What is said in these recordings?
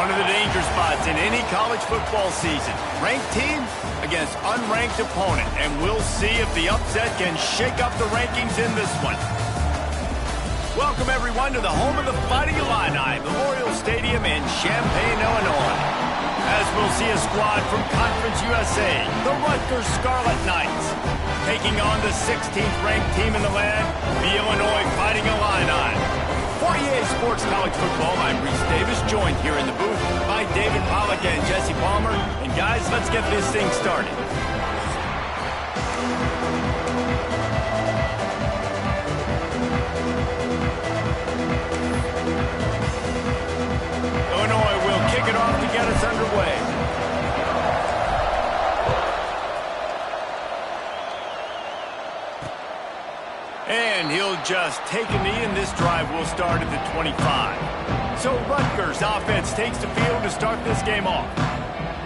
One of the danger spots in any college football season. Ranked team against unranked opponent. And we'll see if the upset can shake up the rankings in this one. Welcome, everyone, to the home of the Fighting Illini, Memorial Stadium in Champaign, Illinois. As we'll see a squad from Conference USA, the Rutgers Scarlet Knights, taking on the 16th ranked team in the land, the Illinois Fighting Illini. For EA Sports College Football, I'm Reese Davis, joined here in the booth by David Pollack and Jesse Palmer. And guys, let's get this thing started. Illinois will kick it off to get us underway. And he'll just take a knee, and this drive will start at the 25. So Rutgers offense takes the field to start this game off.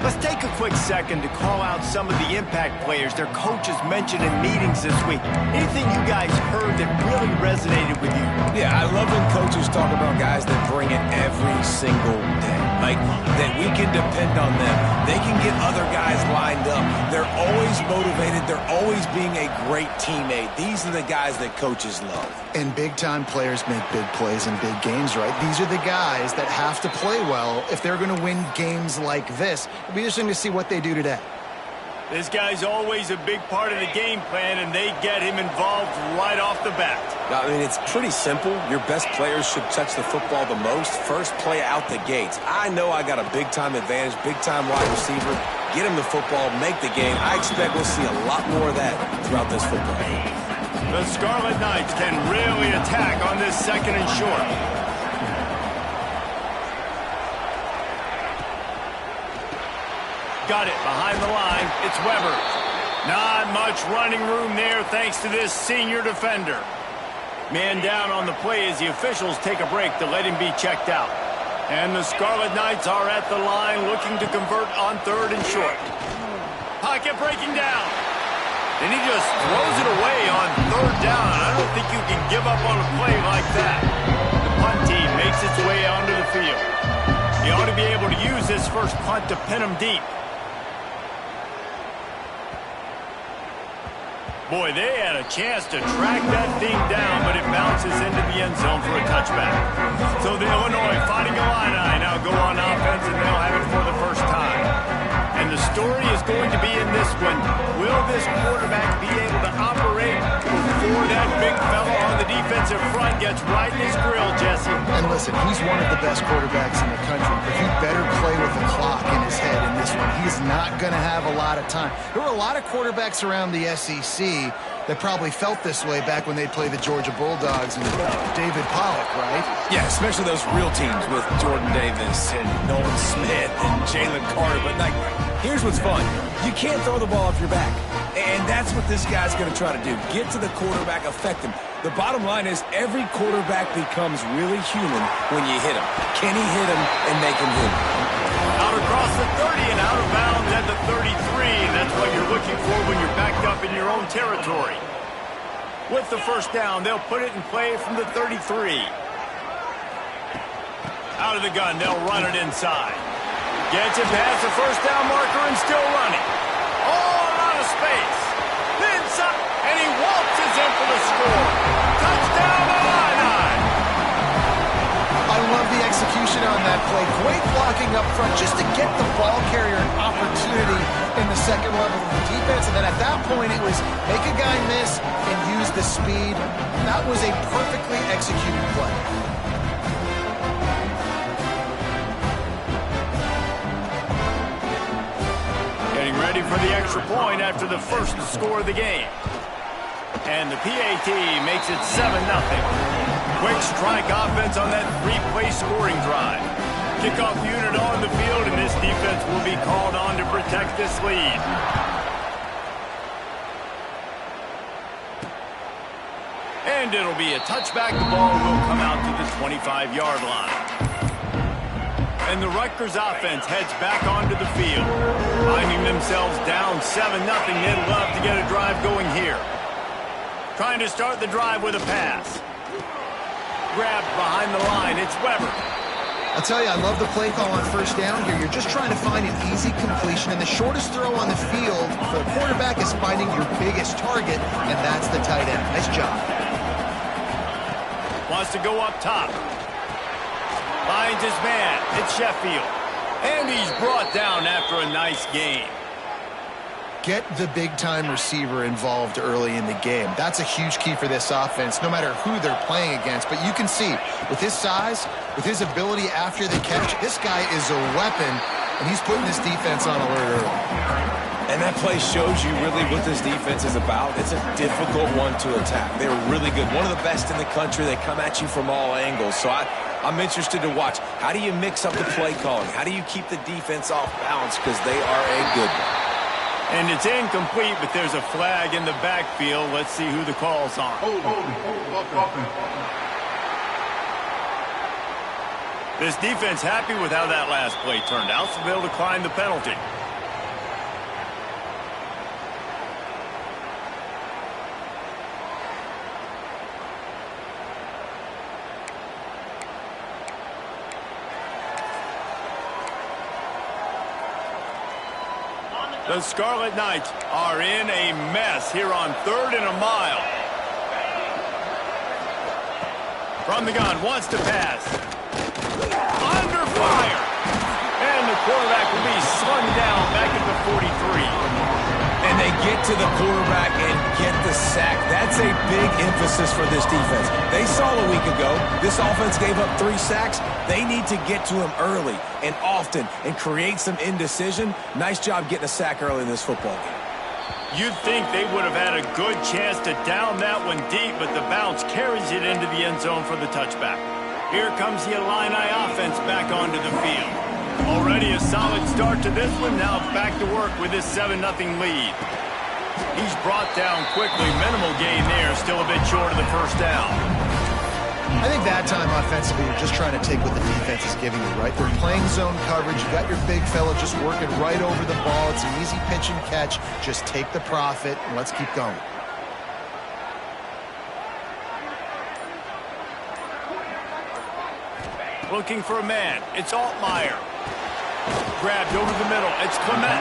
Let's take a quick second to call out some of the impact players their coaches mentioned in meetings this week. Anything you guys heard that really resonated with you? Yeah, I love when coaches talk about guys that bring it every single day. Like, that we can depend on them. They can get other guys lined up. They're always motivated. They're always being a great teammate. These are the guys that coaches love. And big-time players make big plays in big games, right? These are the guys that have to play well if they're going to win games like this. It'll be interesting to see what they do today. This guy's always a big part of the game plan, and they get him involved right off the bat. I mean, it's pretty simple. Your best players should touch the football the most. First play out the gates. I know I got a big-time advantage, big-time wide receiver. Get him the football, make the game. I expect we'll see a lot more of that throughout this football game. The Scarlet Knights can really attack on this second and short. Got it behind the line. It's Weber. Not much running room there thanks to this senior defender. Man down on the play as the officials take a break to let him be checked out. And the Scarlet Knights are at the line looking to convert on third and short. Pocket breaking down. And he just throws it away on third down. I don't think you can give up on a play like that. The punt team makes its way onto the field. He ought to be able to use this first punt to pin him deep. Boy, they had a chance to track that thing down, but it bounces into the end zone for a touchback. So the Illinois Fighting Illini now go on offense, and they'll have it for the first time. And the story is going to be in this one. Will this quarterback be able to operate before that big fella on the defensive front gets right in his grill, Jesse? And listen, he's one of the best quarterbacks in the country, but he better play with the clock in his head in this one. He's not going to have a lot of time. There were a lot of quarterbacks around the SEC that probably felt this way back when they played the Georgia Bulldogs and David Pollack, right? Yeah, especially those real teams with Jordan Davis and Nolan Smith and Jalen Carter. But, like, here's what's fun. You can't throw the ball off your back. And that's what this guy's going to try to do. Get to the quarterback, affect him. The bottom line is every quarterback becomes really human when you hit him. Can he hit him and make him human? Out across the 30 and out of bounds at the 33. That's what you're looking for when you're backed up in your own territory. With the first down, they'll put it in play from the 33. Out of the gun, they'll run it inside. Gets it past the first down marker and still running. All out of space. Inside, and he waltzes in for the score. Touchdown, Illini! I love the execution on that play. Great blocking up front just to get the ball carrier an opportunity in the second level of the defense. And then at that point, it was make a guy miss and use the speed. That was a perfectly executed play. Getting ready for the extra point after the first score of the game. And the PAT makes it 7-0. Quick strike offense on that three-play scoring drive. Kickoff unit on the field, and this defense will be called on to protect this lead. And it'll be a touchback. The ball will come out to the 25-yard line. And the Rutgers offense heads back onto the field. Finding themselves down 7-0, they'd love to get a drive going here. Trying to start the drive with a pass. Grabbed behind the line, it's Weber. I'll tell you, I love the play call on first down here. You're just trying to find an easy completion, and the shortest throw on the field for the quarterback is finding your biggest target, and that's the tight end. Nice job. Wants to go up top. Finds his man. It's Sheffield. And he's brought down after a nice game. Get the big-time receiver involved early in the game. That's a huge key for this offense, no matter who they're playing against. But you can see, with his size, with his ability after the catch, this guy is a weapon, and he's putting this defense on alert early. And that play shows you really what this defense is about. It's a difficult one to attack. They're really good. One of the best in the country. They come at you from all angles. So I'm interested to watch. How do you mix up the play calling? How do you keep the defense off balance? Because they are a good one. And it's incomplete, but there's a flag in the backfield. Let's see who the call's on. This defense happy with how that last play turned out, so they'll decline the penalty. The Scarlet Knights are in a mess here on 3rd and a mile. From the gun, wants to pass. Under fire. And the quarterback will be slung down back at the 43. And they get to the quarterback and get the sack. That's a big emphasis for this defense. They saw a week ago, this offense gave up 3 sacks. They need to get to him early and often and create some indecision. Nice job getting a sack early in this football game. You'd think they would have had a good chance to down that one deep, but the bounce carries it into the end zone for the touchback. Here comes the Illini offense back onto the field. Already a solid start to this one. Now back to work with this 7-0 lead. He's brought down quickly. Minimal gain there. Still a bit short of the first down. I think that time offensively, you're just trying to take what the defense is giving you, right? They're playing zone coverage. You got your big fella just working right over the ball. It's an easy pitch and catch. Just take the profit, and let's keep going. Looking for a man. It's Altmaier. Grabbed over the middle. It's Clement.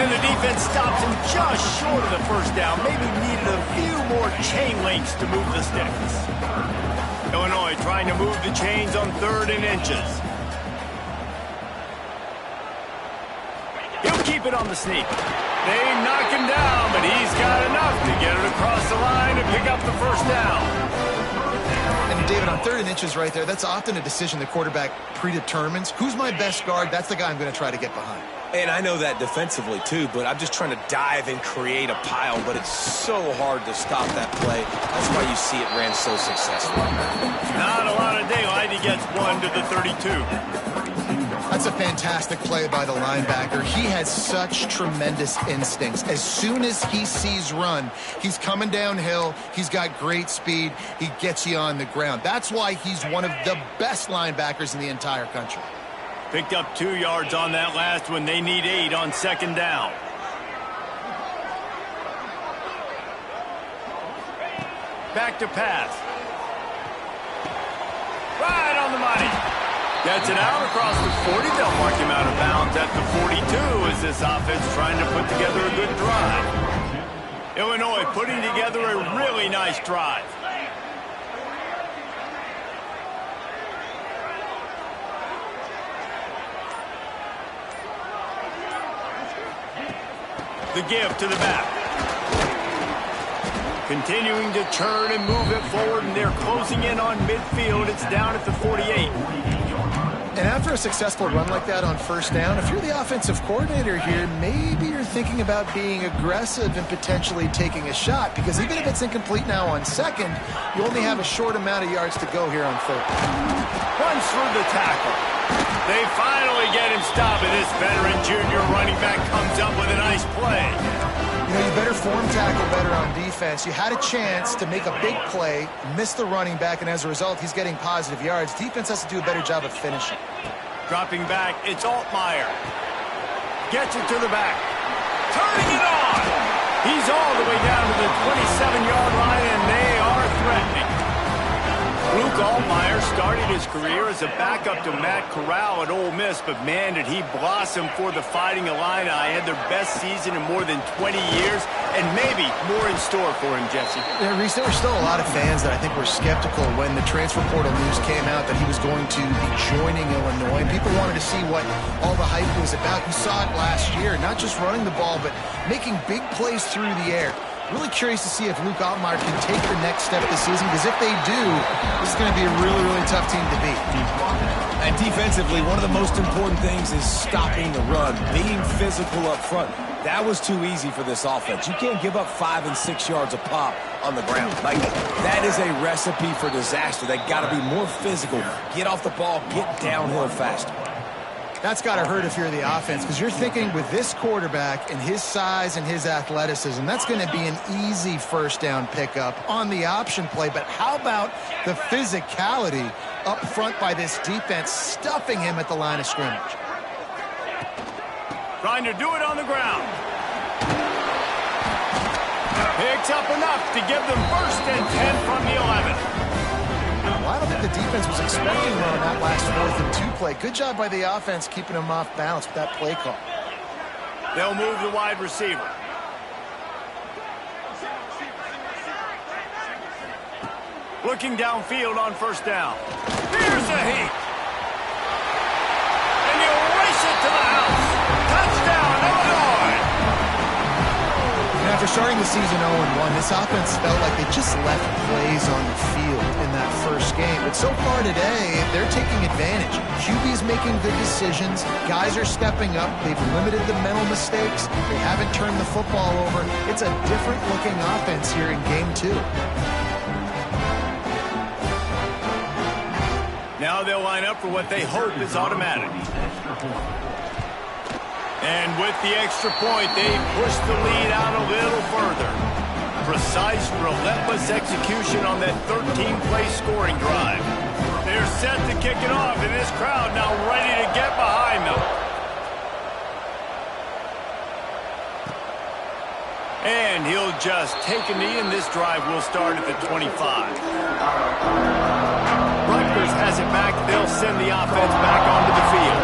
And the defense stops him just short of the first down. Maybe needed a few more chain links to move the sticks. Illinois trying to move the chains on 3rd and inches. He'll keep it on the sneak. They knock him down, but he's got enough to get it across the line and pick up the first down. And David, on 3rd and inches right there, that's often a decision the quarterback predetermines. Who's my best guard? That's the guy I'm going to try to get behind. And I know that defensively, too, but I'm just trying to dive and create a pile, but it's so hard to stop that play. That's why you see it ran so successfully. Not a lot of daylight. He gets 1 to the 32. That's a fantastic play by the linebacker. He has such tremendous instincts. As soon as he sees run, he's coming downhill. He's got great speed. He gets you on the ground. That's why he's one of the best linebackers in the entire country. Picked up 2 yards on that last one. They need 8 on 2nd down. Back to pass. Right on the money. Gets it out across the 40. They'll mark him out of bounds at the 42 as this offense trying to put together a good drive. Illinois putting together a really nice drive. The give to the back. Continuing to churn and move it forward, and they're closing in on midfield. It's down at the 48. And after a successful run like that on first down, if you're the offensive coordinator here, maybe you're thinking about being aggressive and potentially taking a shot, because even if it's incomplete now on 2nd, you only have a short amount of yards to go here on 3rd. Runs through the tackle. They finally get him stopped, and this veteran junior running back comes up with a nice play. You know, you better form tackle better on defense. You had a chance to make a big play, miss the running back, and as a result, he's getting positive yards. Defense has to do a better job of finishing. Dropping back, it's Altmaier. Gets it to the back. Turning it on! He's all the way down to the 27-yard line, and they are threatening. Luke Altmaier started his career as a backup to Matt Corral at Ole Miss, but man, did he blossom for the Fighting Illini. Had their best season in more than 20 years, and maybe more in store for him, Jesse. Yeah, Reese, there were still a lot of fans that I think were skeptical when the transfer portal news came out that he was going to be joining Illinois, and people wanted to see what all the hype was about. You saw it last year, not just running the ball, but making big plays through the air. Really curious to see if Luke Altmaier can take the next step this season, because if they do, this is going to be a really, really tough team to beat. And defensively, one of the most important things is stopping the run, being physical up front. That was too easy for this offense. You can't give up 5 and 6 yards a pop on the ground. Like, that is a recipe for disaster. They got to be more physical, get off the ball, get downhill faster. That's got to hurt if you're the offense, because you're thinking with this quarterback and his size and his athleticism, that's going to be an easy first down pickup on the option play. But how about the physicality up front by this defense, stuffing him at the line of scrimmage? Trying to do it on the ground. Picks up enough to give them first and 10 from the 11. Well, I don't think the defense was expecting one on that last 4th and 2 play. Good job by the offense keeping them off balance with that play call. They'll move the wide receiver. Looking downfield on first down. Here's a heat. And he'll race it to the house. Touchdown, Illinois. And after starting the season 0-1, this offense felt like they just left plays on the field in that first game. But so far today, they're taking advantage. QB's making good decisions. Guys are stepping up. They've limited the mental mistakes. They haven't turned the football over. It's a different-looking offense here in Game 2. Now they'll line up for what they hope is automatic. And with the extra point, they push the lead out a little further. Precise, relentless execution on that 13-play scoring drive. They're set to kick it off, and this crowd now ready to get behind them. And he'll just take a knee, and this drive will start at the 25. Rutgers has it back. They'll send the offense back onto the field.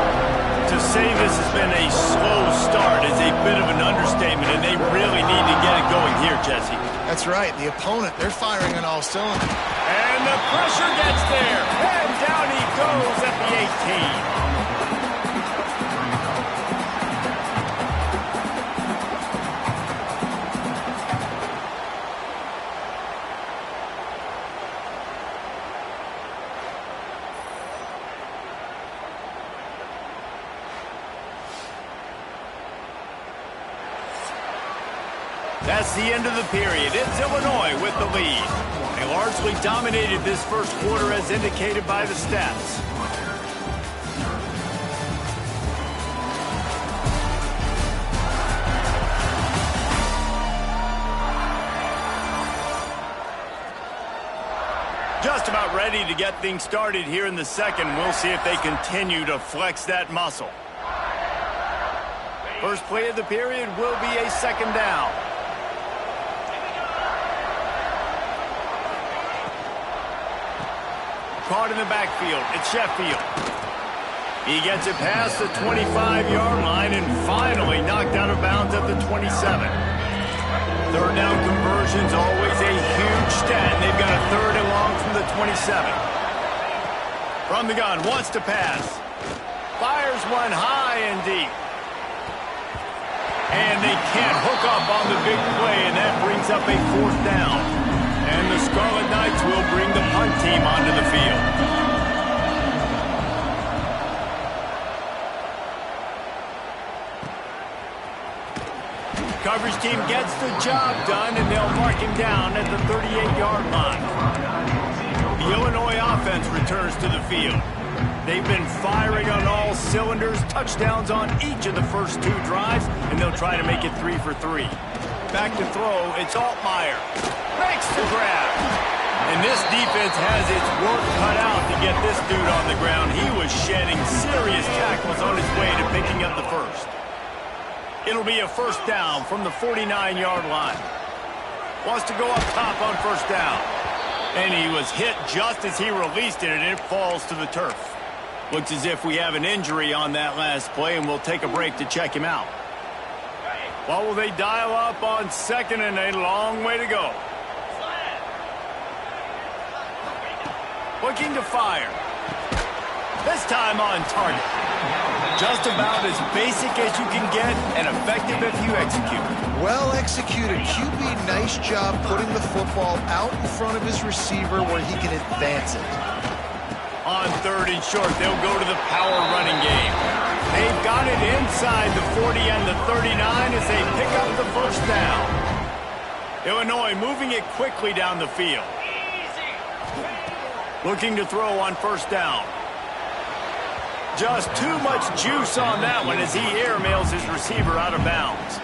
To say this has been a slow start is a bit of an understatement, and they really need to get it going here, Jesse. That's right. The opponent, they're firing on all cylinders. And the pressure gets there. And down he goes at the 18. That's the end of the period. It's Illinois with the lead. They largely dominated this first quarter as indicated by the stats. Just about ready to get things started here in the second. We'll see if they continue to flex that muscle. First play of the period will be a second down. Caught in the backfield. It's Sheffield. He gets it past the 25-yard line and finally knocked out of bounds at the 27. Third down conversion's always a huge stat. They've got a third and long from the 27. From the gun, wants to pass. Fires one high and deep. And they can't hook up on the big play, and that brings up a fourth down. And the Scarlet Knights will bring the punt team onto the field. Coverage team gets the job done, and they'll mark him down at the 38-yard line. The Illinois offense returns to the field. They've been firing on all cylinders, touchdowns on each of the first two drives, and they'll try to make it 3 for 3. Back to throw, it's Altmaier. Makes the grab. And this defense has its work cut out to get this dude on the ground. He was shedding serious tackles on his way to picking up the first. It'll be a first down from the 49-yard line. Wants to go up top on first down. And he was hit just as he released it, and it falls to the turf. Looks as if we have an injury on that last play, and we'll take a break to check him out. What will they dial up on second and a long way to go? Looking to fire. This time on target. Just about as basic as you can get and effective if you execute. Well executed. QB, nice job putting the football out in front of his receiver where he can advance it. On third and short, they'll go to the power running game. They've got it inside the 40 and the 39 as they pick up the first down. Illinois moving it quickly down the field. Looking to throw on first down. Just too much juice on that one as he airmails his receiver out of bounds.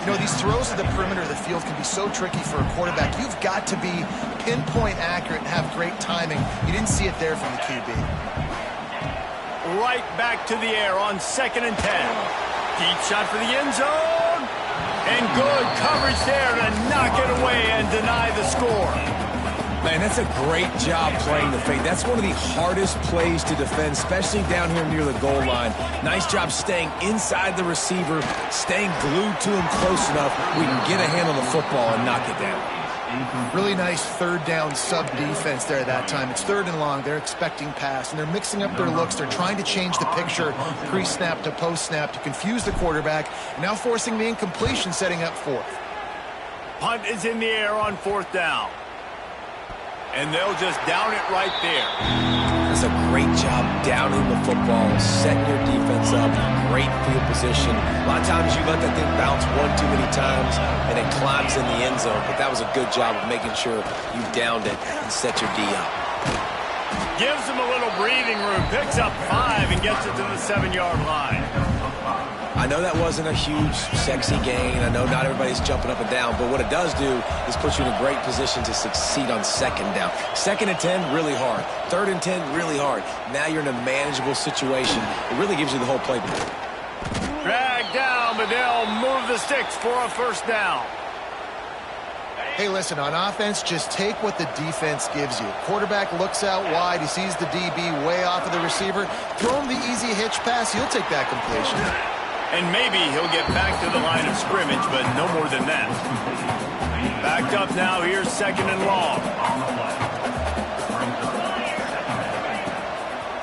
You know, these throws to the perimeter of the field can be so tricky for a quarterback. You've got to be pinpoint accurate and have great timing. You didn't see it there from the QB. Right back to the air on second and 10. Deep shot for the end zone. And good coverage there to knock it away and deny the score. Man, that's a great job playing the fake. That's one of the hardest plays to defend, especially down here near the goal line. Nice job staying inside the receiver, staying glued to him close enough we can get a hand on the football and knock it down. Really nice third down sub defense there that time. It's third and long. They're expecting pass, and they're mixing up their looks. They're trying to change the picture pre-snap to post-snap to confuse the quarterback, now forcing the incompletion, setting up fourth. Punt is in the air on fourth down. And they'll just down it right there. That's a great job downing the football, setting your defense up, great field position. A lot of times you let that thing bounce one too many times and it climbs in the end zone, but that was a good job of making sure you downed it and set your D up. Gives him a little breathing room, picks up 5 and gets it to the 7-yard line. I know that wasn't a huge, sexy gain. I know not everybody's jumping up and down, but what it does do is put you in a great position to succeed on second down. Second and 10, really hard. Third and 10, really hard. Now you're in a manageable situation. It really gives you the whole playbook. Drag down, but they'll move the sticks for a first down. Hey, listen, on offense, just take what the defense gives you. Quarterback looks out wide. He sees the DB way off of the receiver. Throw him the easy hitch pass. He'll take that completion. And maybe he'll get back to the line of scrimmage, but no more than that. Backed up now, here's second and long.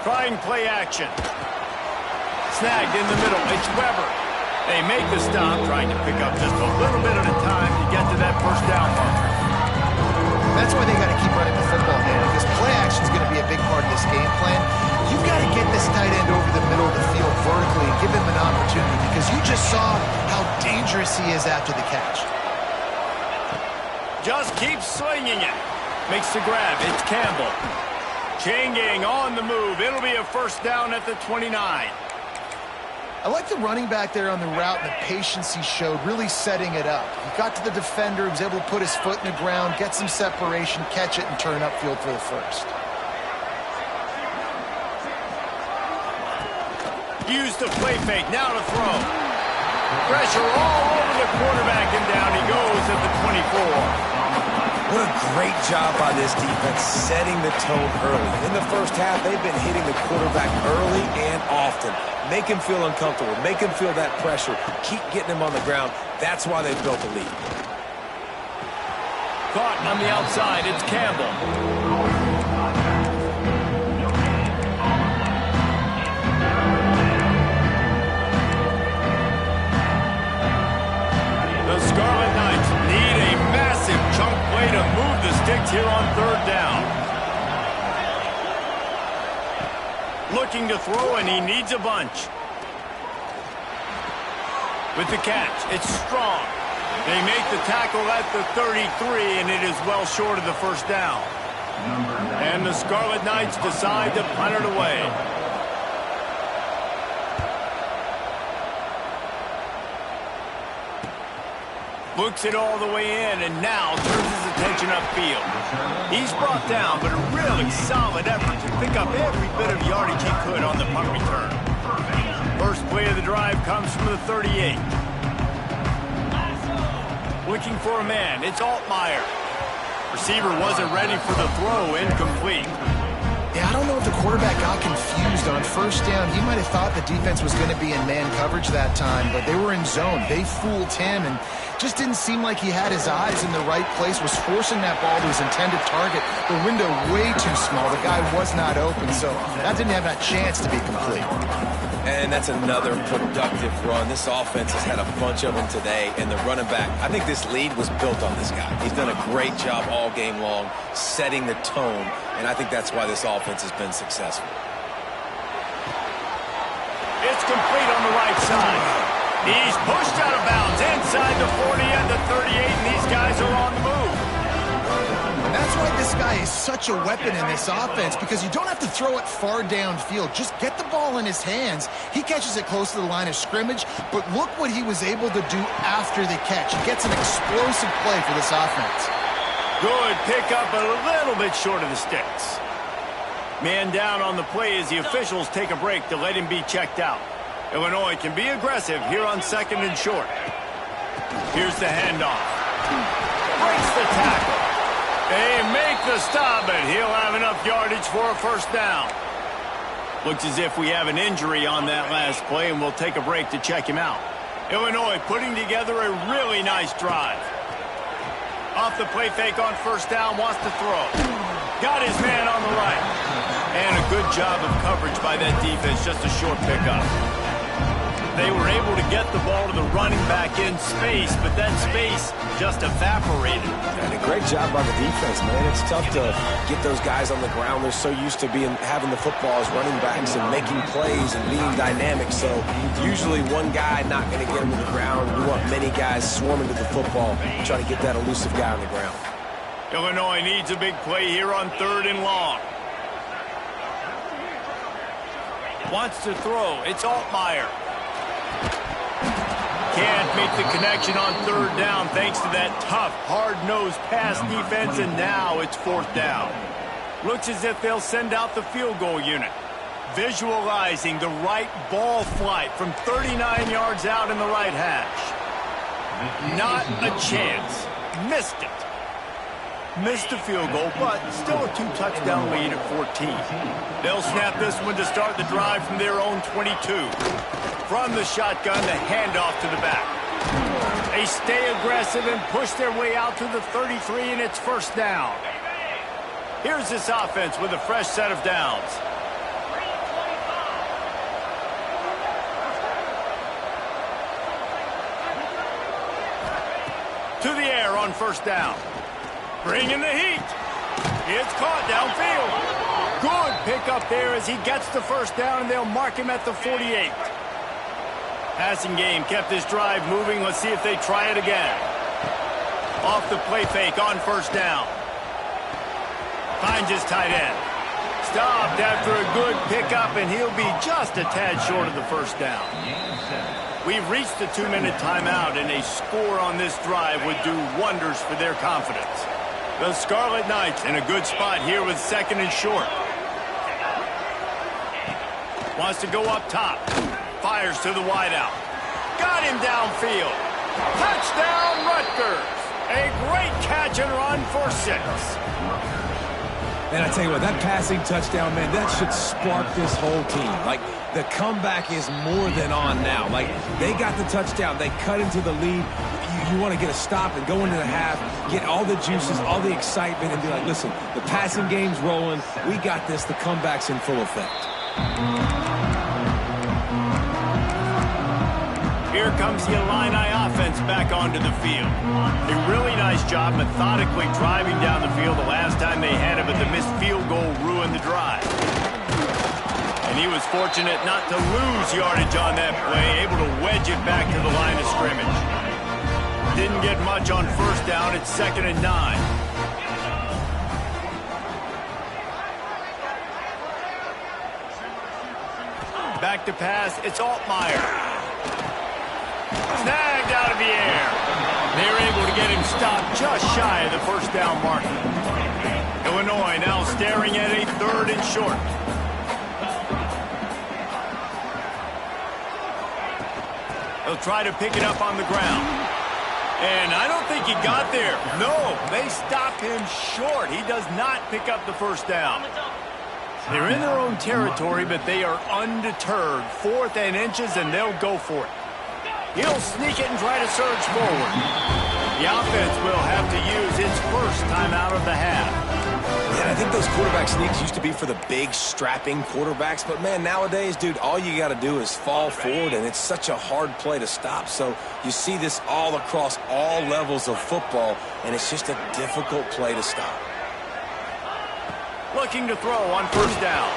Trying play action. Snagged in the middle, it's Weber. They make the stop, trying to pick up just a little bit at a time to get to that first down marker. That's why they got to keep running the football, man, because play action is going to be a big part of this game plan. You've got to get this tight end over the middle of the field vertically and give him an opportunity, because you just saw how dangerous he is after the catch. Just keep slinging it. Makes the grab. It's Campbell. Chain gang on the move. It'll be a first down at the 29. I like the running back there on the route and the patience he showed, really setting it up. He got to the defender, he was able to put his foot in the ground, get some separation, catch it, and turn upfield for the first. Use the play fake, now to throw. Pressure all over the quarterback, and down he goes at the 24. What a great job by this defense setting the tone early. In the first half, they've been hitting the quarterback early and often. Make him feel uncomfortable. Make him feel that pressure. Keep getting him on the ground. That's why they've built the lead. Caught on the outside. It's Campbell. The Scarlet Knights need a massive chunk play to move the sticks here on third down. Looking to throw, and he needs a bunch. With the catch, it's strong. They make the tackle at the 33, and it is well short of the first down. And the Scarlet Knights decide to punt it away. Looks it all the way in, and now turns his attention upfield. He's brought down, but a really solid effort to pick up every bit of yardage he could on the punt return. First play of the drive comes from the 38. Looking for a man, it's Altmaier. Receiver wasn't ready for the throw, incomplete. Yeah, I don't know if the quarterback got confused on first down. He might have thought the defense was going to be in man coverage that time, but they were in zone. They fooled him and just didn't seem like he had his eyes in the right place, was forcing that ball to his intended target. The window way too small. The guy was not open, so that didn't have that chance to be complete. And that's another productive run. This offense has had a bunch of them today, and the running back, I think this lead was built on this guy. He's done a great job all game long, setting the tone, and I think that's why this offense has been successful. It's complete on the right side. He's pushed out of bounds inside the 40 and the 38, and these guys are on the move. And that's why this guy is such a weapon in this offense, because you don't have to throw it far downfield. Just get the ball in his hands. He catches it close to the line of scrimmage, but look what he was able to do after the catch. He gets an explosive play for this offense. Good pickup, but a little bit short of the sticks. Man down on the play as the officials take a break to let him be checked out. Illinois can be aggressive here on 2nd and short. Here's the handoff. Breaks the tackle. They make the stop, but he'll have enough yardage for a first down. Looks as if we have an injury on that last play, and we'll take a break to check him out. Illinois putting together a really nice drive. Off the play fake on first down, wants to throw. Got his man on the right. And a good job of coverage by that defense, just a short pickup. They were able to get the ball to the running back in space, but that space just evaporated. And a great job by the defense, man. It's tough to get those guys on the ground. They're so used to having the football as running backs and making plays and being dynamic. So usually one guy not going to get him to the ground. You want many guys swarming to the football, trying to get that elusive guy on the ground. Illinois needs a big play here on 3rd and long. Wants to throw. It's Altmaier. Can't make the connection on 3rd down thanks to that tough, hard-nosed pass defense, and now it's 4th down. Looks as if they'll send out the field goal unit. Visualizing the right ball flight from 39 yards out in the right hash. Not a chance. Missed it. Missed the field goal, but still a 2-touchdown lead at 14. They'll snap this one to start the drive from their own 22. From the shotgun, the handoff to the back. They stay aggressive and push their way out to the 33, and it's first down. Here's this offense with a fresh set of downs. To the air on first down. Bringing the heat. It's caught downfield. Good pickup there as he gets the first down, and they'll mark him at the 48. Passing game kept this drive moving. Let's see if they try it again. Off the play fake on first down. Finds his tight end. Stopped after a good pickup, and he'll be just a tad short of the first down. We've reached the 2-minute timeout, and a score on this drive would do wonders for their confidence. The Scarlet Knights in a good spot here with 2nd and short. Wants to go up top. Fires to the wideout. Got him downfield. Touchdown, Rutgers. A great catch and run for 6. And I tell you what, that passing touchdown, man, that should spark this whole team. Like, the comeback is more than on now. Like, they got the touchdown. They cut into the lead. You want to get a stop and go into the half, get all the juices, all the excitement, and be like, listen, the passing game's rolling. We got this. The comeback's in full effect. Here comes the Illini offense back onto the field. A really nice job methodically driving down the field the last time they had it, but the missed field goal ruined the drive. And he was fortunate not to lose yardage on that play, able to wedge it back to the line of scrimmage. Didn't get much on first down. It's 2nd and 9. Back to pass. It's Altmaier. Snagged out of the air. They're able to get him stopped just shy of the first down mark. Illinois now staring at a 3rd and short. They'll try to pick it up on the ground. And I don't think he got there. No, they stop him short. He does not pick up the first down. They're in their own territory, but they are undeterred. 4th and inches, and they'll go for it. He'll sneak it and try to surge forward. The offense will have to use its first timeout of the half. Yeah, I think those quarterback sneaks used to be for the big, strapping quarterbacks. But, man, nowadays, dude, all you got to do is fall forward, and it's such a hard play to stop. So you see this all across all levels of football, and it's just a difficult play to stop. Looking to throw on first down.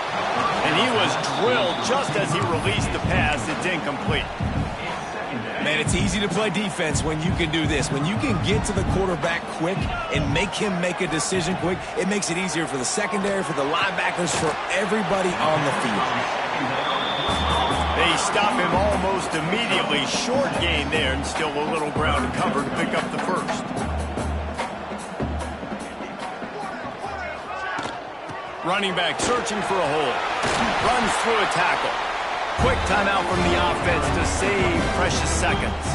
And he was drilled just as he released the pass. It's incomplete. Man, it's easy to play defense when you can do this. When you can get to the quarterback quick and make him make a decision quick, it makes it easier for the secondary, for the linebackers, for everybody on the field. They stop him almost immediately. Short gain there, and still a little ground to cover to pick up the first. Running back searching for a hole. Runs through a tackle. Quick timeout from the offense to save precious seconds.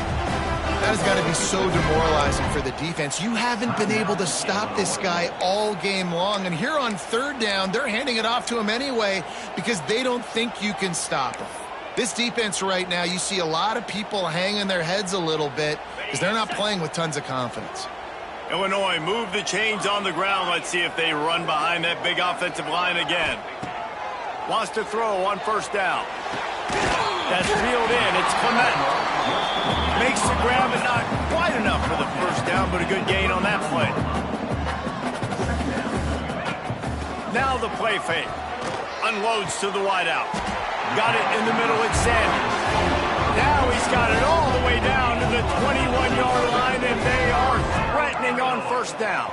That has got to be so demoralizing for the defense. You haven't been able to stop this guy all game long. And here on 3rd down, they're handing it off to him anyway because they don't think you can stop him. This defense right now, you see a lot of people hanging their heads a little bit because they're not playing with tons of confidence. Illinois move the chains on the ground. Let's see if they run behind that big offensive line again. Wants to throw on first down. That's reeled in. It's Clement. Makes the grab, but not quite enough for the first down, but a good gain on that play. Now the play fake. Unloads to the wideout. Got it in the middle. It's Sanders. Now he's got it all the way down to the 21-yard line, and they are threatening on first down.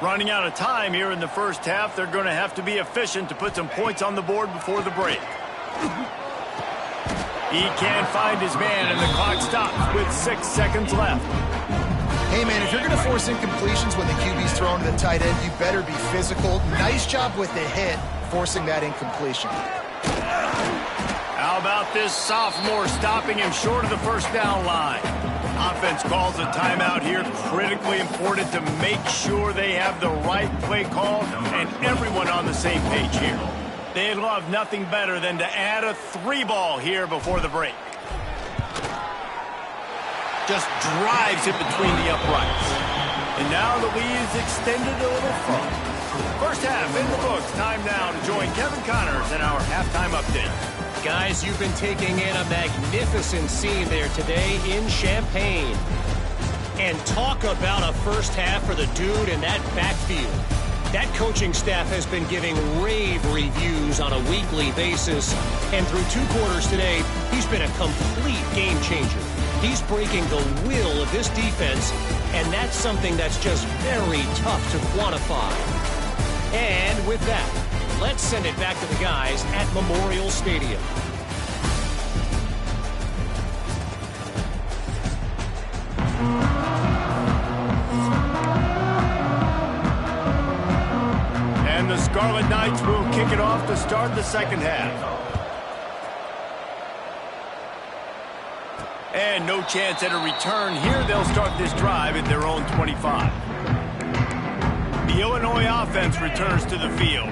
Running out of time here in the first half. They're going to have to be efficient to put some points on the board before the break. He can't find his man, and the clock stops with 6 seconds left. Hey, man, if you're going to force incompletions when the QB's thrown to the tight end, you better be physical. Nice job with the hit, forcing that incompletion. How about this sophomore stopping him short of the first down line? Offense calls a timeout here. Critically important to make sure they have the right play call and everyone on the same page here. They'd love nothing better than to add a 3-ball here before the break. Just drives it between the uprights. And now the lead is extended a little further. First half in the books. Time now to join Kevin Connors in our halftime update. Guys, you've been taking in a magnificent scene there today in Champaign. And talk about a first half for the dude in that backfield. That coaching staff has been giving rave reviews on a weekly basis. And through 2 quarters today, he's been a complete game changer. He's breaking the will of this defense, and that's something that's just very tough to quantify. And with that, let's send it back to the guys at Memorial Stadium. And the Scarlet Knights will kick it off to start the second half. And no chance at a return here. They'll start this drive at their own 25. The Illinois offense returns to the field.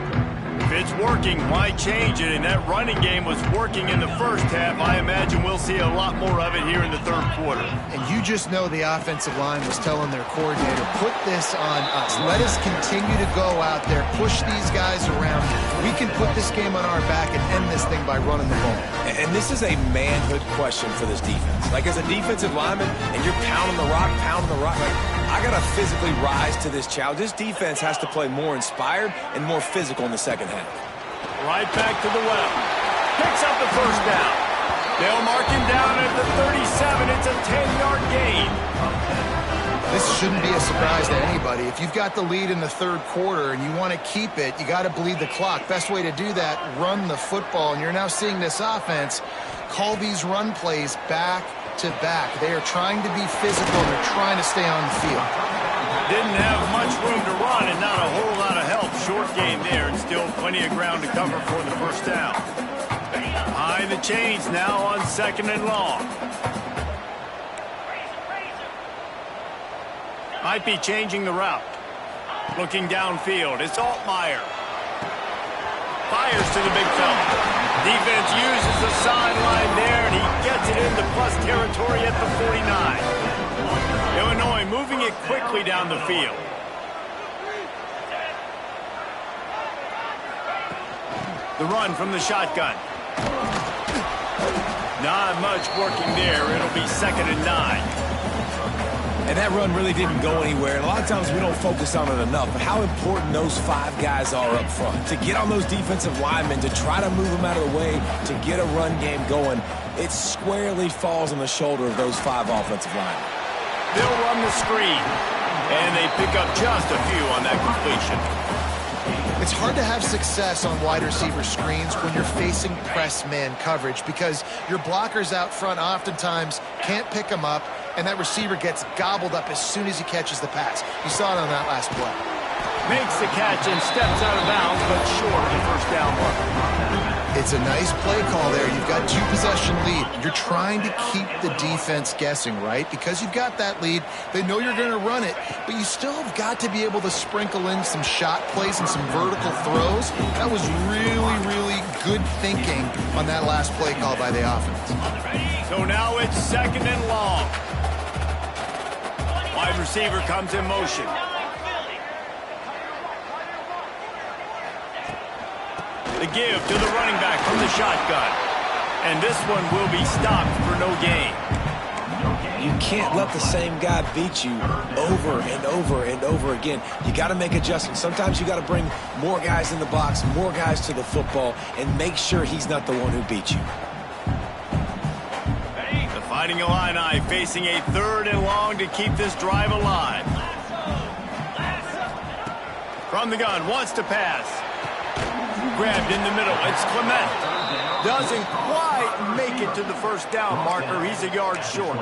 If it's working, why change it? And that running game was working in the first half. I imagine we'll see a lot more of it here in the third quarter. And you just know the offensive line was telling their coordinator, put this on us. Let us continue to go out there, push these guys around. We can put this game on our back and end this thing by running the ball. And this is a manhood question for this defense. Like, as a defensive lineman, and you're pounding the rock, like, I got to physically rise to this challenge. This defense has to play more inspired and more physical in the second half. Right back to the well. Picks up the first down. They'll mark him down at the 37. It's a 10-yard gain. This shouldn't be a surprise to anybody. If you've got the lead in the third quarter and you want to keep it, you got to bleed the clock. Best way to do that, run the football. And you're now seeing this offense call these run plays back to back. They are trying to be physical. They're trying to stay on the field. Didn't have much room to run and not a whole lot of help. Short gain there and still plenty of ground to cover for the first down. Behind the chains now on 2nd and long. Might be changing the route. Looking downfield, it's Altmaier. Fires to the big fella. Defense uses the sideline there, and he gets it into plus territory at the 49. Illinois moving it quickly down the field. The run from the shotgun. Not much working there. It'll be 2nd and 9. And that run really didn't go anywhere. And a lot of times we don't focus on it enough. But how important those 5 guys are up front. To get on those defensive linemen, to try to move them out of the way, to get a run game going, it squarely falls on the shoulder of those 5 offensive linemen. They'll run the screen. And they pick up just a few on that completion. It's hard to have success on wide receiver screens when you're facing press man coverage because your blockers out front oftentimes can't pick them up, and that receiver gets gobbled up as soon as he catches the pass. You saw it on that last play. Makes the catch and steps out of bounds, but short of the first down mark. It's a nice play call there. You've got 2-possession lead. You're trying to keep the defense guessing, right? Because you've got that lead. They know you're going to run it, but you still have got to be able to sprinkle in some shot plays and some vertical throws. That was really, really good thinking on that last play call by the offense. So now it's 2nd and long. Wide receiver comes in motion. The give to the running back from the shotgun. And this one will be stopped for no gain. You can't let the same guy beat you over and over and over again. You got to make adjustments. Sometimes you got to bring more guys in the box, more guys to the football, and make sure he's not the one who beat you. The Fighting Illini facing a 3rd and long to keep this drive alive. From the gun, wants to pass. Grabbed in the middle. It's Clement. Doesn't quite make it to the first down marker. He's a yard short.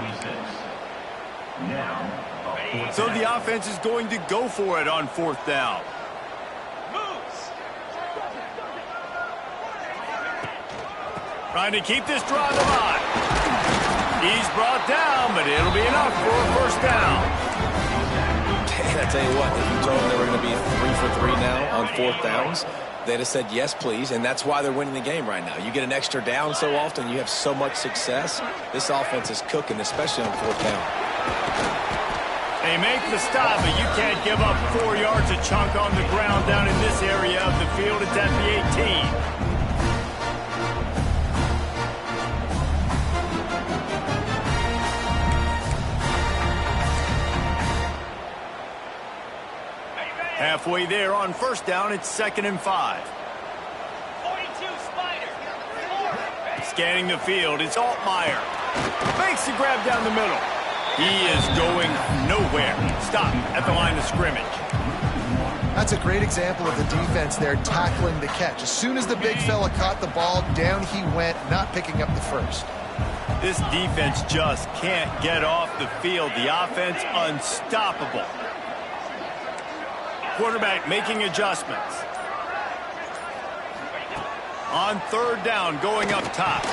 So the offense is going to go for it on 4th down. Trying to keep this drive alive. He's brought down, but it'll be enough for a first down. And I tell you what, if you told them they were going to be 3 for 3 now on 4th downs, they'd have said, yes, please, and that's why they're winning the game right now. You get an extra down so often, you have so much success. This offense is cooking, especially on 4th down. They make the stop, but you can't give up 4 yards a chunk on the ground down in this area of the field. It's at the 18. Halfway there on first down, it's 2nd and 5. 42 Spider. Scanning the field, it's Altmaier. Makes the grab down the middle. He is going nowhere. Stop at the line of scrimmage. That's a great example of the defense there tackling the catch. As soon as the big fella caught the ball, down he went, not picking up the first. This defense just can't get off the field. The offense unstoppable. Quarterback making adjustments. On 3rd down, going up top.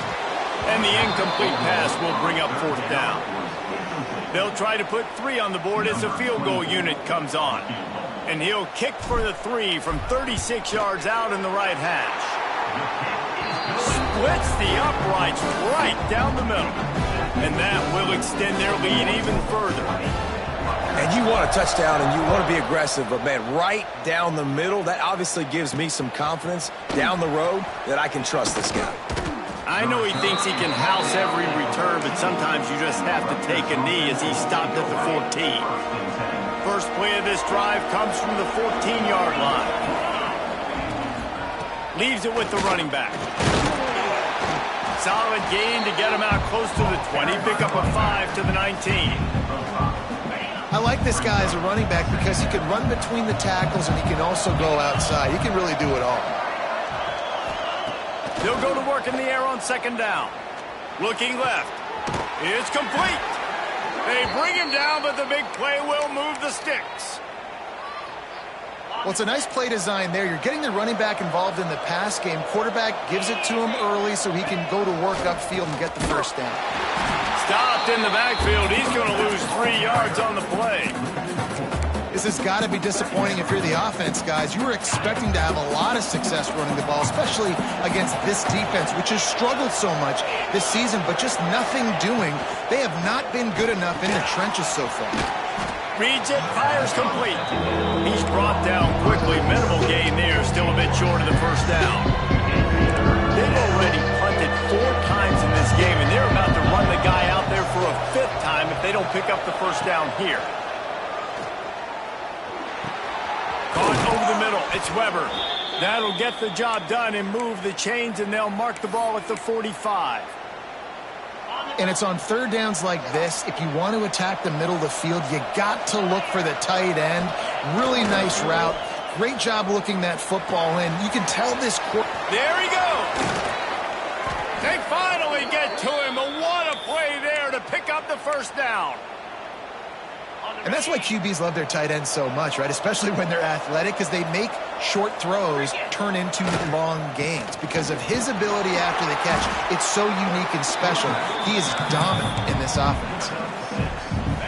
And the incomplete pass will bring up 4th down. They'll try to put 3 on the board as the field goal unit comes on. And he'll kick for the 3 from 36 yards out in the right hash. Splits the uprights right down the middle. And that will extend their lead even further. And you want a touchdown and you want to be aggressive, but, man, right down the middle, that obviously gives me some confidence down the road that I can trust this guy. I know he thinks he can house every return, but sometimes you just have to take a knee as he stopped at the 14. First play of this drive comes from the 14-yard line. Leaves it with the running back. Solid gain to get him out close to the 20. Pick up a 5 to the 19. I like this guy as a running back because he can run between the tackles and he can also go outside. He can really do it all. They'll go to work in the air on 2nd down. Looking left. It's complete. They bring him down, but the big play will move the sticks. Well, it's a nice play design there. You're getting the running back involved in the pass game. Quarterback gives it to him early so he can go to work upfield and get the first down. Stopped in the backfield. He's going to lose 3 yards on the play. This has got to be disappointing if you're the offense, guys. You were expecting to have a lot of success running the ball, especially against this defense, which has struggled so much this season, but just nothing doing. They have not been good enough in the trenches so far. Reads it, fires complete. He's brought down quickly. Minimal gain there, still a bit short of the first down. They've already punted 4 times in this game, and they're about to run the guy out there for a 5th time if they don't pick up the first down here. Caught over the middle. It's Weber. That'll get the job done and move the chains, and they'll mark the ball at the 45. And it's on third downs like this. If you want to attack the middle of the field, you got to look for the tight end. Really nice route. Great job looking that football in. You can tell this. There he goes. They finally get to him. But what a play there to pick up the first down. And that's why QBs love their tight ends so much, right? Especially when they're athletic, because they make short throws turn into long gains. Because of his ability after the catch, it's so unique and special. He is dominant in this offense.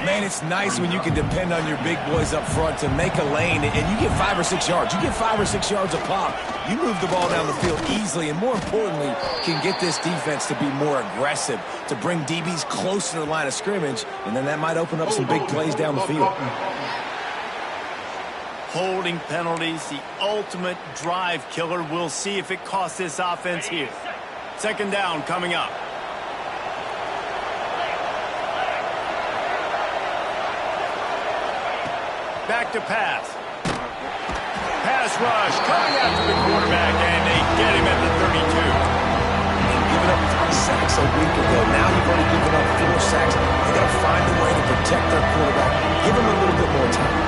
Man, it's nice when you can depend on your big boys up front to make a lane, and you get 5 or 6 yards. You get 5 or 6 yards a pop. You move the ball down the field easily, and more importantly, can get this defense to be more aggressive, to bring DBs close to the line of scrimmage, and then that might open up some big plays down the field. Holding penalties, the ultimate drive killer. We'll see if it costs this offense here. 2nd down coming up. Back to pass. Pass rush coming after the quarterback, and they get him at the 32. Giving up 3 sacks a week ago. Now you've only given up 4 sacks. They got to find a way to protect their quarterback. Give him a little bit more time.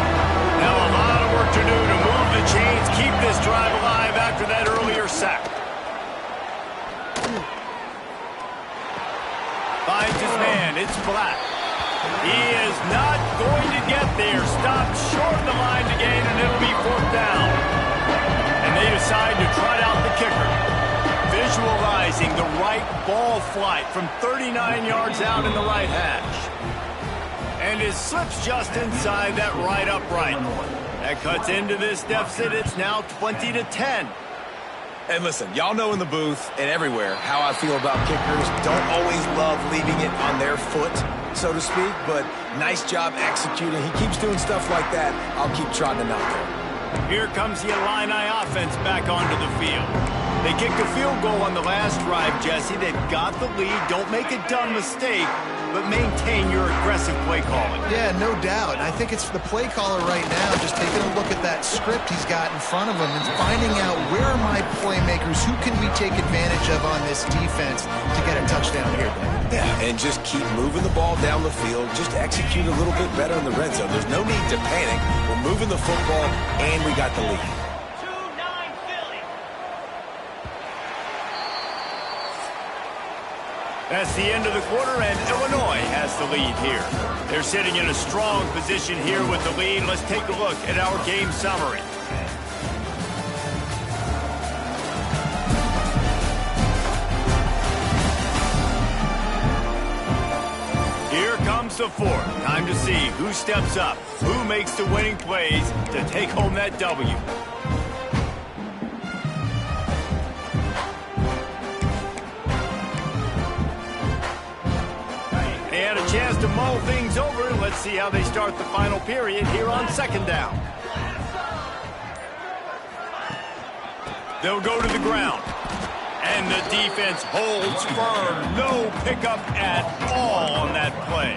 Now a lot of work to do to move the chains, keep this drive alive after that earlier sack. Finds his man. It's Black. He is not going to get there. Stopped short of the line to gain, and it'll be 4th down. And they decide to trot out the kicker. Visualizing the right ball flight from 39 yards out in the right hash. And it slips just inside that right upright. That cuts into this deficit. It's now 20-10. And listen, y'all know in the booth and everywhere how I feel about kickers. Don't always love leaving it on their foot, so to speak, but nice job executing. He keeps doing stuff like that. I'll keep trotting him out there. Here comes the Illini offense back onto the field. They kicked a field goal on the last drive, Jesse. They've got the lead. Don't make a dumb mistake, but maintain your aggressive play calling. Yeah, no doubt. And I think it's the play caller right now just taking a look at that script he's got in front of him and finding out where are my playmakers, who can we take advantage of on this defense to get a touchdown here. Yeah, and just keep moving the ball down the field. Just execute a little bit better in the red zone. There's no need to panic. We're moving the football, and we got the lead. That's the end of the quarter, and Illinois has the lead here. They're sitting in a strong position here with the lead. Let's take a look at our game summary. Here comes the 4th. Time to see who steps up, who makes the winning plays to take home that W. They had a chance to mull things over. Let's see how they start the final period here on 2nd down. They'll go to the ground. And the defense holds firm. No pickup at all on that play.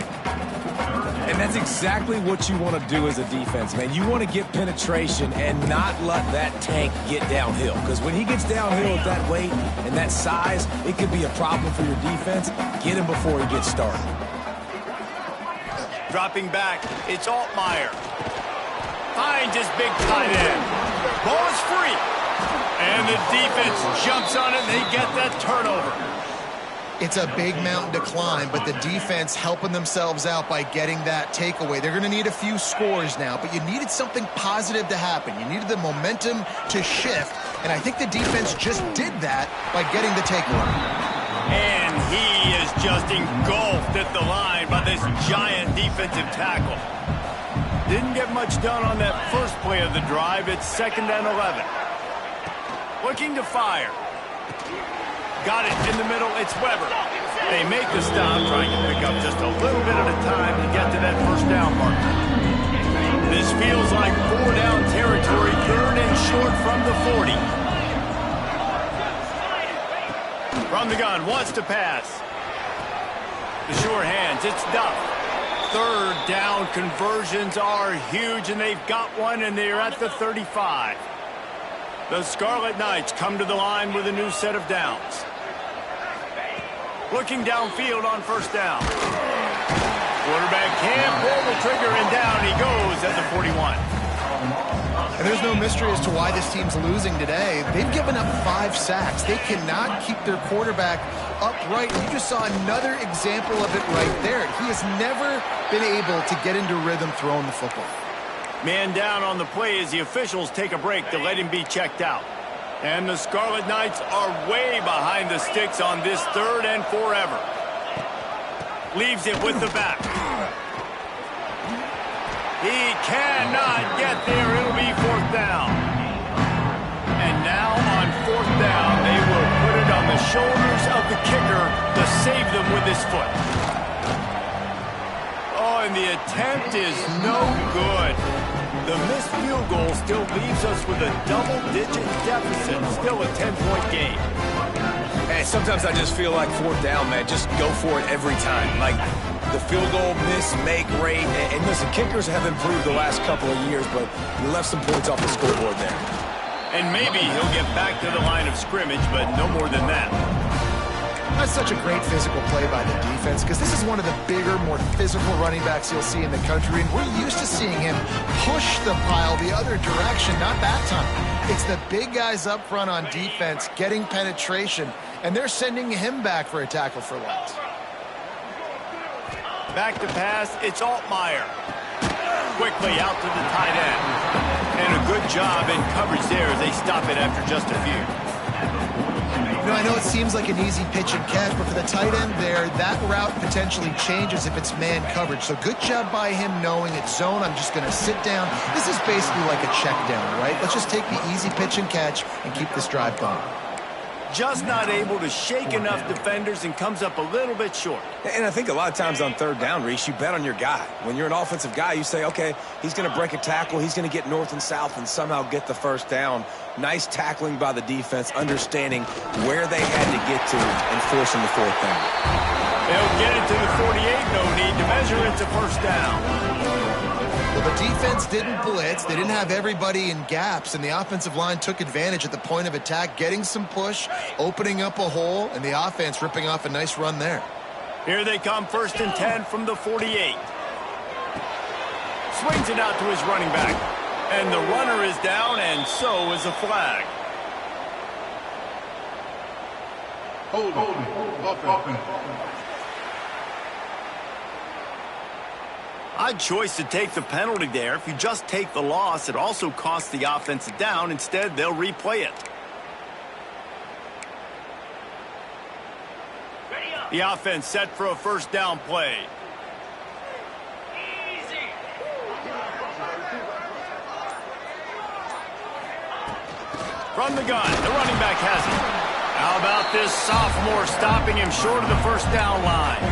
And that's exactly what you want to do as a defense, man. You want to get penetration and not let that tank get downhill. Because when he gets downhill at that weight and that size, it could be a problem for your defense. Get him before he gets started. Dropping back, it's Altmaier. Finds his big tight end. Ball is free. And the defense jumps on it, and they get that turnover. It's a big mountain to climb, but the defense helping themselves out by getting that takeaway. They're going to need a few scores now, but you needed something positive to happen. You needed the momentum to shift, and I think the defense just did that by getting the takeaway. And he is just engulfed at the line by this giant defensive tackle. Didn't get much done on that first play of the drive. It's 2nd and 11. Looking to fire. Got it in the middle. It's Weber. They make the stop, trying to pick up just a little bit at a time to get to that first down marker. This feels like 4-down territory, 3rd and short from the 40. From the gun, wants to pass. The sure hands, it's Duff. 3rd down conversions are huge, and they've got one, and they're at the 35. The Scarlet Knights come to the line with a new set of downs. Looking downfield on 1st down. Quarterback can't pull the trigger, and down he goes at the 41. And there's no mystery as to why this team's losing today. They've given up 5 sacks. They cannot keep their quarterback upright. You just saw another example of it right there. He has never been able to get into rhythm throwing the football. Man down on the play as the officials take a break to let him be checked out. And the Scarlet Knights are way behind the sticks on this 3rd and forever. Leaves it with the back. He cannot get there. It'll be 4th down. And now on 4th down, they will put it on the shoulders of the kicker to save them with his foot. Oh, and the attempt is no good. The missed field goal still leaves us with a double-digit deficit. Still a 10-point game. Hey, sometimes I just feel like 4th down, man. Just go for it every time. Like, the field goal miss-make rate. And listen, kickers have improved the last couple of years, but you left some points off the scoreboard there. And maybe he'll get back to the line of scrimmage, but no more than that. That's such a great physical play by the defense, because this is one of the bigger, more physical running backs you'll see in the country, and we're used to seeing him push the pile the other direction. Not that time. It's the big guys up front on defense getting penetration, and they're sending him back for a tackle for loss. Back to pass, it's Altmaier. Quickly out to the tight end. And a good job in coverage there as they stop it after just a few. You know, I know it seems like an easy pitch and catch, but for the tight end there, that route potentially changes if it's man coverage. So good job by him knowing it's zone. I'm just going to sit down. This is basically like a check down, right? Let's just take the easy pitch and catch and keep this drive going. Just not able to shake enough defenders and comes up a little bit short. And I think a lot of times on 3rd down, Reese, you bet on your guy. When you're an offensive guy, you say, okay, he's going to break a tackle, he's going to get north and south and somehow get the 1st down. Nice tackling by the defense, understanding where they had to get to and forcing the 4th down. They'll get it to the 48, no need to measure it to 1st down. Well, the defense didn't blitz. They didn't have everybody in gaps, and the offensive line took advantage at the point of attack, getting some push, opening up a hole, and the offense ripping off a nice run there. Here they come, 1st and 10 from the 48. Swings it out to his running back. And the runner is down, and so is a flag. Hold on. Odd choice to take the penalty there. If you just take the loss, it also costs the offense a down. Instead, they'll replay it. The offense set for a 1st down play. Easy. From the gun, the running back has it. How about this sophomore stopping him short of the 1st down line?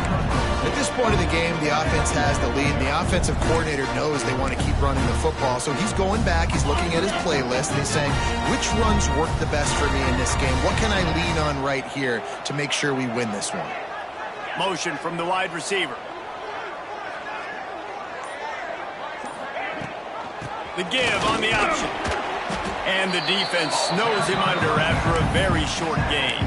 At this point of the game, the offense has the lead, and the offensive coordinator knows they want to keep running the football. So he's going back, he's looking at his playlist, and he's saying, which runs work the best for me in this game? What can I lean on right here to make sure we win this one? Motion from the wide receiver. The give on the option. And the defense snows him under after a very short game.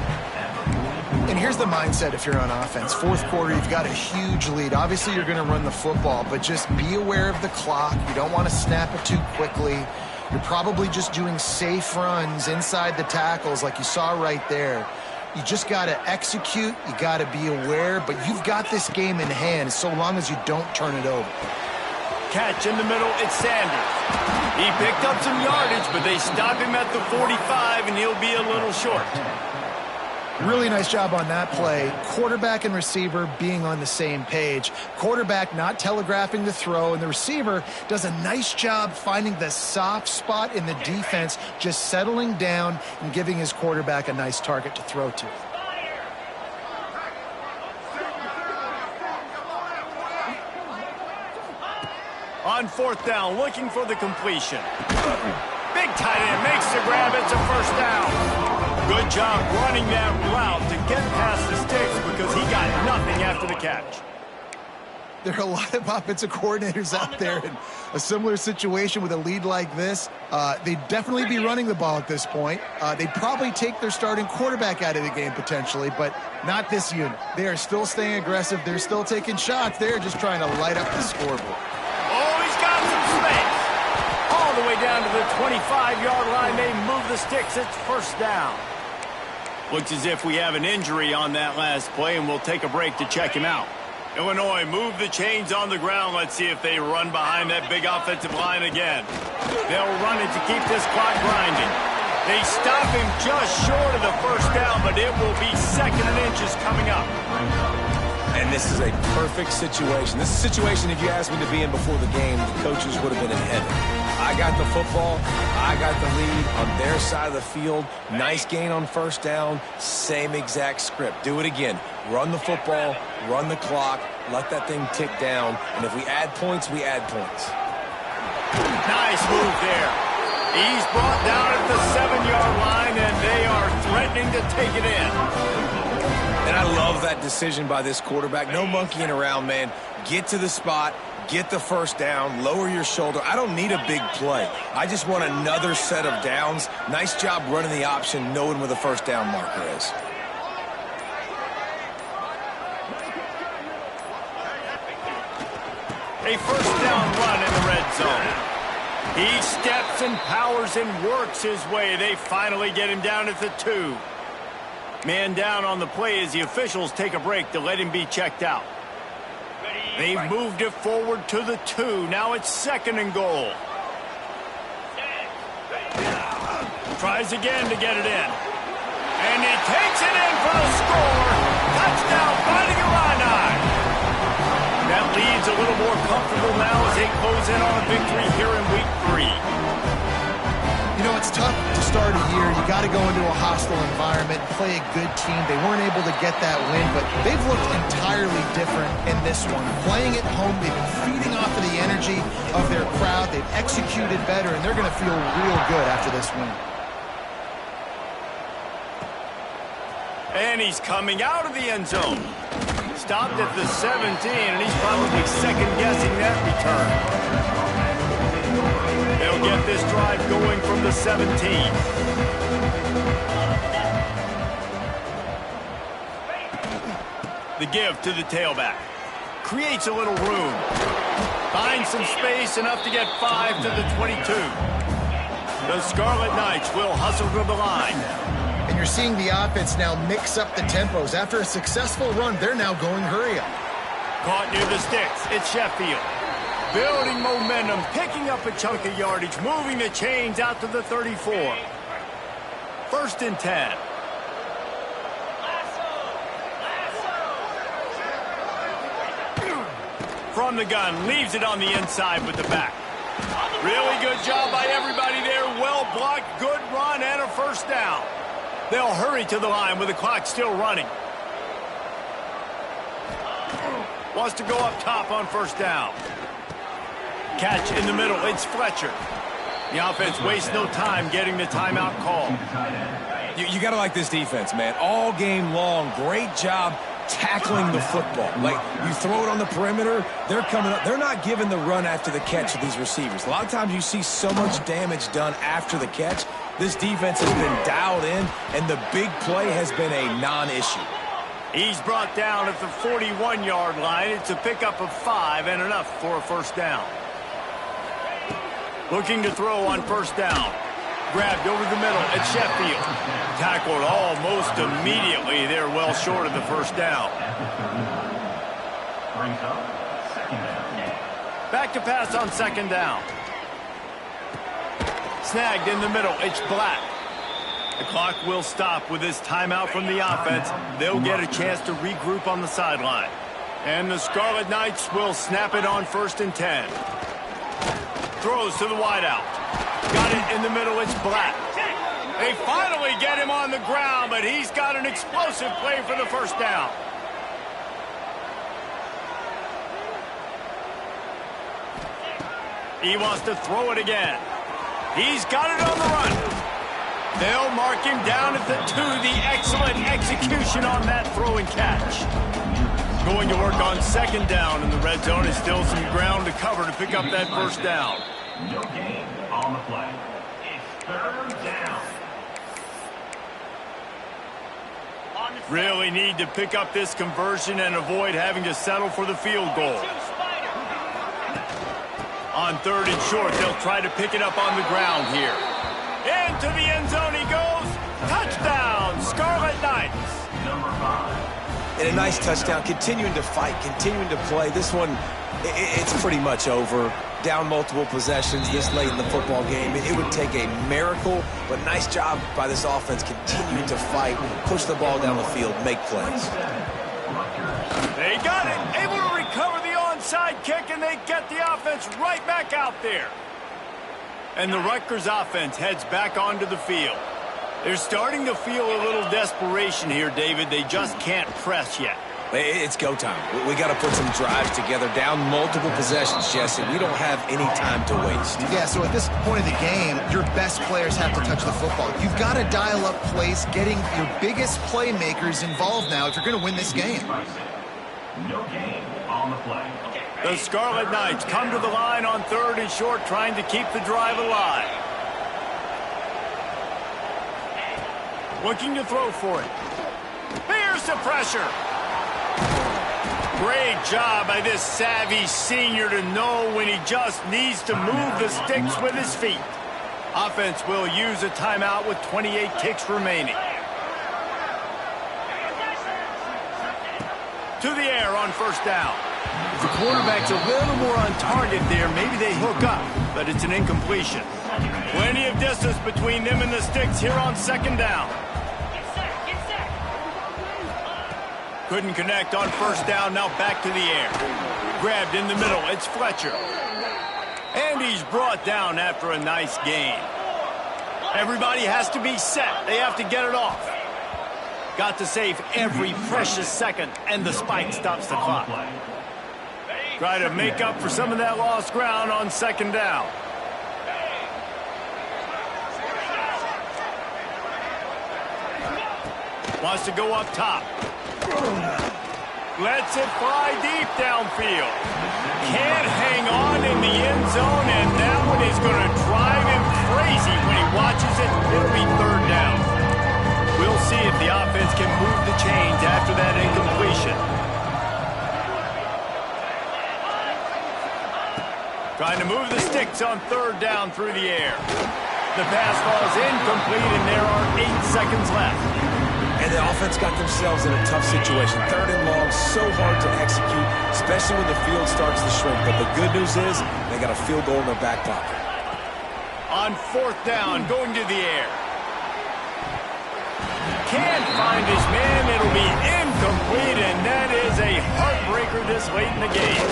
And here's the mindset if you're on offense. 4th quarter, you've got a huge lead. Obviously, you're going to run the football, but just be aware of the clock. You don't want to snap it too quickly. You're probably just doing safe runs inside the tackles like you saw right there. You just got to execute. You got to be aware, but you've got this game in hand so long as you don't turn it over. Catch in the middle, it's Sanders. He picked up some yardage, but they stop him at the 45, and he'll be a little short. Really nice job on that play. Quarterback and receiver being on the same page. Quarterback not telegraphing the throw, and the receiver does a nice job finding the soft spot in the defense, just settling down and giving his quarterback a nice target to throw to. On fourth down, looking for the completion. Big tight end makes the grab. It's a first down. Good job running that route to get past the sticks because he got nothing after the catch. There are a lot of offensive coordinators out there in a similar situation with a lead like this. They'd definitely be running the ball at this point. They'd probably take their starting quarterback out of the game potentially, but not this unit. They are still staying aggressive. They're still taking shots. They're just trying to light up the scoreboard. Oh, he's got some space. All the way down to the 25-yard line. They move the sticks. It's first down. Looks as if we have an injury on that last play, and we'll take a break to check him out. Illinois move the chains on the ground. Let's see if they run behind that big offensive line again. They'll run it to keep this clock grinding. They stop him just short of the first down, but it will be second and inches coming up. And this is a perfect situation. This is a situation, if you asked me to be in before the game, the coaches would have been in heaven. I got the football. I got the lead on their side of the field. Nice gain on first down. Same exact script. Do it again. Run the football, run the clock, let that thing tick down. And if we add points, we add points. Nice move there. He's brought down at the 7-yard line, and they are threatening to take it in. And I love that decision by this quarterback. No monkeying around, man. Get to the spot, get the first down, lower your shoulder. I don't need a big play. I just want another set of downs. Nice job running the option, knowing where the first down marker is. A first down run in the red zone. He steps and powers and works his way. They finally get him down at the 2. Man down on the play as the officials take a break to let him be checked out. They've moved it forward to the 2. Now it's second and goal. Tries again to get it in. And he takes it in for the score. Touchdown, Fighting Illini. That leads a little more comfortable now as they close in on a victory here in week 3. You know, it's tough to start a year. You got to go into a hostile environment, play a good team. They weren't able to get that win, but they've looked entirely different in this one. Playing at home, they've been feeding off of the energy of their crowd. They've executed better, and they're going to feel real good after this win. And he's coming out of the end zone. Stopped at the 17, and he's probably second-guessing that return. They'll get this drive going from the 17. The give to the tailback. Creates a little room. Finds some space, enough to get 5 to the 22. The Scarlet Knights will hustle to the line. And you're seeing the offense now mix up the tempos. After a successful run, they're now going hurry up. Caught near the sticks. It's Sheffield. Building momentum, picking up a chunk of yardage, moving the chains out to the 34. First and 10. From the gun, leaves it on the inside with the back. Really good job by everybody there. Well blocked, good run, and a first down. They'll hurry to the line with the clock still running. Wants to go up top on first down. Catch in the middle. It's Fletcher. The offense wastes no time getting the timeout call. You got to like this defense, man. All game long, great job tackling the football. Like, you throw it on the perimeter, they're coming up. They're not giving the run after the catch to these receivers. A lot of times you see so much damage done after the catch. This defense has been dialed in, and the big play has been a non-issue. He's brought down at the 41-yard line. It's a pickup of 5 and enough for a first down. Looking to throw on first down. Grabbed over the middle at Sheffield. Tackled almost immediately. They're well short of the first down. Back to pass on second down. Snagged in the middle. It's Black. The clock will stop with this timeout from the offense. They'll get a chance to regroup on the sideline. And the Scarlet Knights will snap it on 1st and 10. Throws to the wideout. Got it in the middle. It's Black. They finally get him on the ground, but he's got an explosive play for the first down. He wants to throw it again. He's got it on the run. They'll mark him down at the 2. The excellent execution on that throw and catch. Going to work on 2nd down in the red zone. Is still some ground to cover to pick up that first down. No gain on the play. It's 3rd down. Really need to pick up this conversion and avoid having to settle for the field goal. On 3rd and short, they'll try to pick it up on the ground here. Into the end zone he goes. Touchdown, Scarlet Knights. Number 5. And a nice touchdown, continuing to fight, continuing to play. This one, it's pretty much over. Down multiple possessions this late in the football game. It would take a miracle, but nice job by this offense continuing to fight, push the ball down the field, make plays. They got it. Able to recover the onside kick, and they get the offense right back out there. And the Rutgers offense heads back onto the field. They're starting to feel a little desperation here, David. They just can't press yet. It's go time. We got to put some drives together, down multiple possessions, Jesse. We don't have any time to waste. Yeah, so at this point of the game, your best players have to touch the football. You've got to dial up plays, getting your biggest playmakers involved now if you're going to win this game. No gain on the play. The Scarlet Knights come to the line on 3rd and short, trying to keep the drive alive. Looking to throw for it. Here's the pressure. Great job by this savvy senior to know when he just needs to move the sticks with his feet. Offense will use a timeout with 28 kicks remaining. To the air on 1st down. If the quarterback's a little more on target there, maybe they hook up, but it's an incompletion. Plenty of distance between them and the sticks here on 2nd down. Couldn't connect on 1st down, now back to the air. Grabbed in the middle, it's Fletcher. And he's brought down after a nice gain. Everybody has to be set. They have to get it off. Got to save every precious second, and the spike stops the clock. Try to make up for some of that lost ground on 2nd down. Wants to go up top. Lets it fly deep downfield. Can't hang on in the end zone, and that one is going to drive him crazy when he watches it. It'll be 3rd down. We'll see if the offense can move the chains after that incompletion. Trying to move the sticks on 3rd down through the air. The pass falls incomplete, and there are 8 seconds left. And the offense got themselves in a tough situation. 3rd and long, so hard to execute, especially when the field starts to shrink. But the good news is they got a field goal in their back pocket. On 4th down, going to the air. Can't find his man. It'll be incomplete, and that is a heartbreaker this late in the game.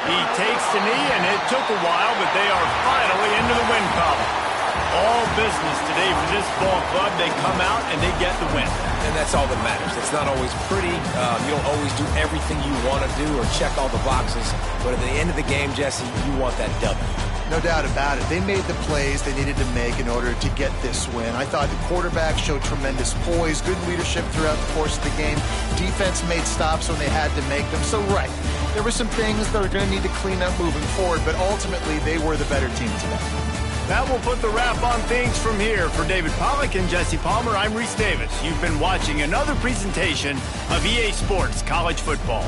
He takes the knee, and it took a while, but they are finally into the win column. All business today for this ball club. They come out and they get the win. And that's all that matters. It's not always pretty. You don't always do everything you want to do or check all the boxes. But at the end of the game, Jesse, you want that W. No doubt about it. They made the plays they needed to make in order to get this win. I thought the quarterback showed tremendous poise, good leadership throughout the course of the game. Defense made stops when they had to make them. So, right, there were some things that are going to need to clean up moving forward, but ultimately they were the better team today. That will put the wrap on things from here. For David Pollack and Jesse Palmer, I'm Reese Davis. You've been watching another presentation of EA Sports College Football.